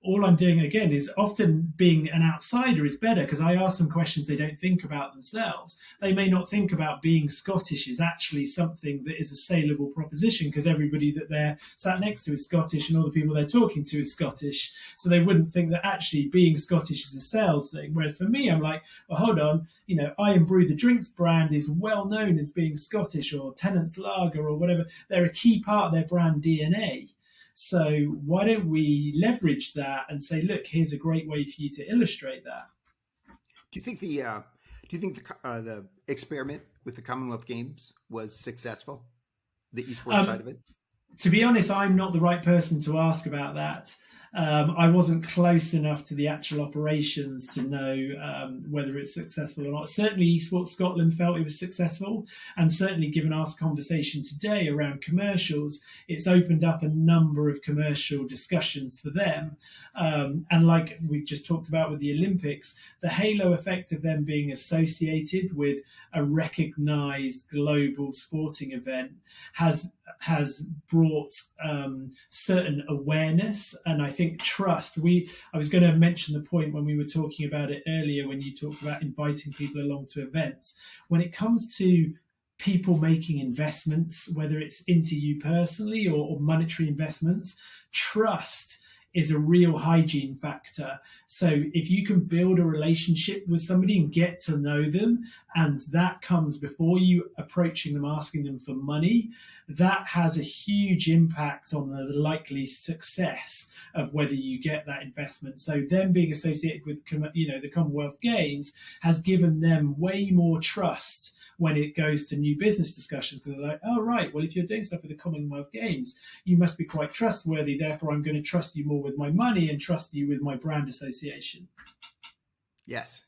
all I'm doing again is often being an outsider is better, because I ask them questions they don't think about themselves. They may not think about being Scottish is actually something that is a saleable proposition, because everybody that they're sat next to is Scottish and all the people they're talking to is Scottish. So they wouldn't think that actually being Scottish is a sales thing. Whereas for me, I'm like, well, hold on, I and Brew the Drinks brand is well known as being Scottish, or Tennant's Lager or whatever. They're a key part of their brand DNA. So why don't we leverage that and say, look, here's a great way for you to illustrate that. Do you think the experiment with the Commonwealth Games was successful? The esports side of it? To be honest, I'm not the right person to ask about that. I wasn't close enough to the actual operations to know whether it's successful or not. Certainly, Esports Scotland felt it was successful, and certainly given our conversation today around commercials, it's opened up a number of commercial discussions for them. And like we just talked about with the Olympics, the halo effect of them being associated with a recognised global sporting event has brought certain awareness, and I think trust. I was going to mention the point when we were talking about it earlier, when you talked about inviting people along to events. When it comes to people making investments, whether it's into you personally or monetary investments, trust is a real hygiene factor. So if you can build a relationship with somebody and get to know them, and that comes before you approaching them, asking them for money, that has a huge impact on the likely success of whether you get that investment. So them being associated with, the Commonwealth Games has given them way more trust when it goes to new business discussions, because they're like, oh, right, well, if you're doing stuff with the Commonwealth Games, you must be quite trustworthy. Therefore, I'm going to trust you more with my money and trust you with my brand association. Yes.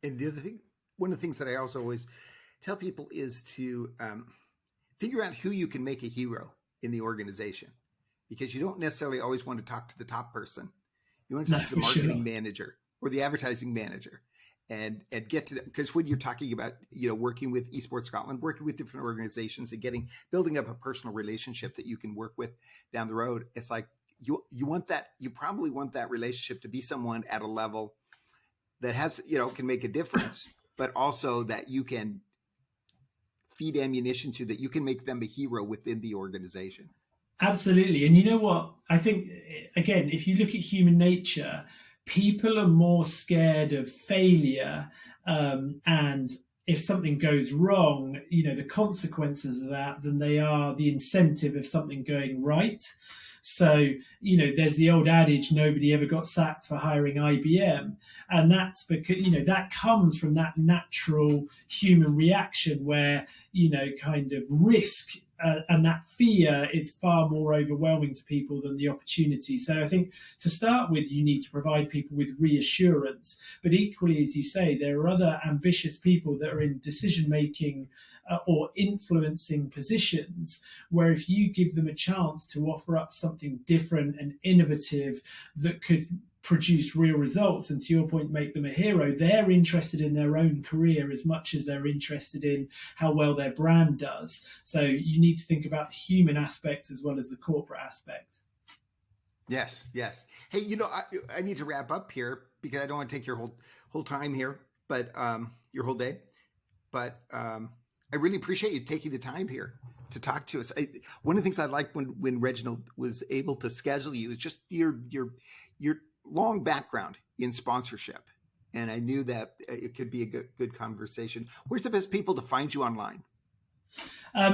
And the other thing, one of the things that I also always tell people is to figure out who you can make a hero in the organization, because you don't necessarily always want to talk to the top person. You want to talk to the marketing manager or the advertising manager. And get to that, because when you're talking about working with Esports Scotland, working with different organizations and building up a personal relationship that you can work with down the road, it's like you probably want that relationship to be someone at a level that has can make a difference, but also that you can feed ammunition to, that you can make them a hero within the organization. Absolutely. And you know what? I think, again, if you look at human nature, people are more scared of failure, and if something goes wrong, the consequences of that, than they are the incentive of something going right. So, there's the old adage, nobody ever got sacked for hiring IBM. And that's because, that comes from that natural human reaction where, kind of risk and that fear is far more overwhelming to people than the opportunity. So I think to start with, you need to provide people with reassurance. But equally, as you say, there are other ambitious people that are in decision-making or influencing positions, where if you give them a chance to offer up something different and innovative that could produce real results, and to your point, make them a hero, they're interested in their own career as much as they're interested in how well their brand does. So you need to think about the human aspect as well as the corporate aspect. Yes. Hey, I need to wrap up here, because I don't want to take your whole time here, but your whole day. But I really appreciate you taking the time here to talk to us. One of the things I liked when Reginald was able to schedule you is just your long background in sponsorship. And I knew that it could be a good conversation. Where's the best people to find you online?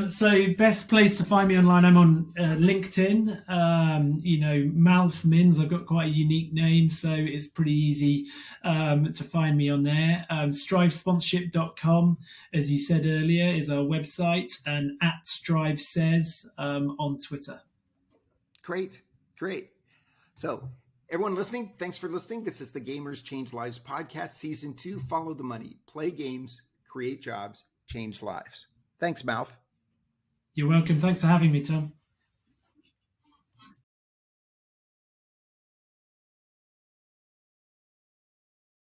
So best place to find me online, I'm on LinkedIn. Malph Mins, I've got quite a unique name, so it's pretty easy to find me on there. StriveSponsorship.com, as you said earlier, is our website, and @StriveSays on Twitter. Great. So everyone listening, thanks for listening. This is the Gamers Change Lives podcast, season 2, Follow the Money, play games, create jobs, change lives. Thanks, Malph. You're welcome. Thanks for having me, Tom.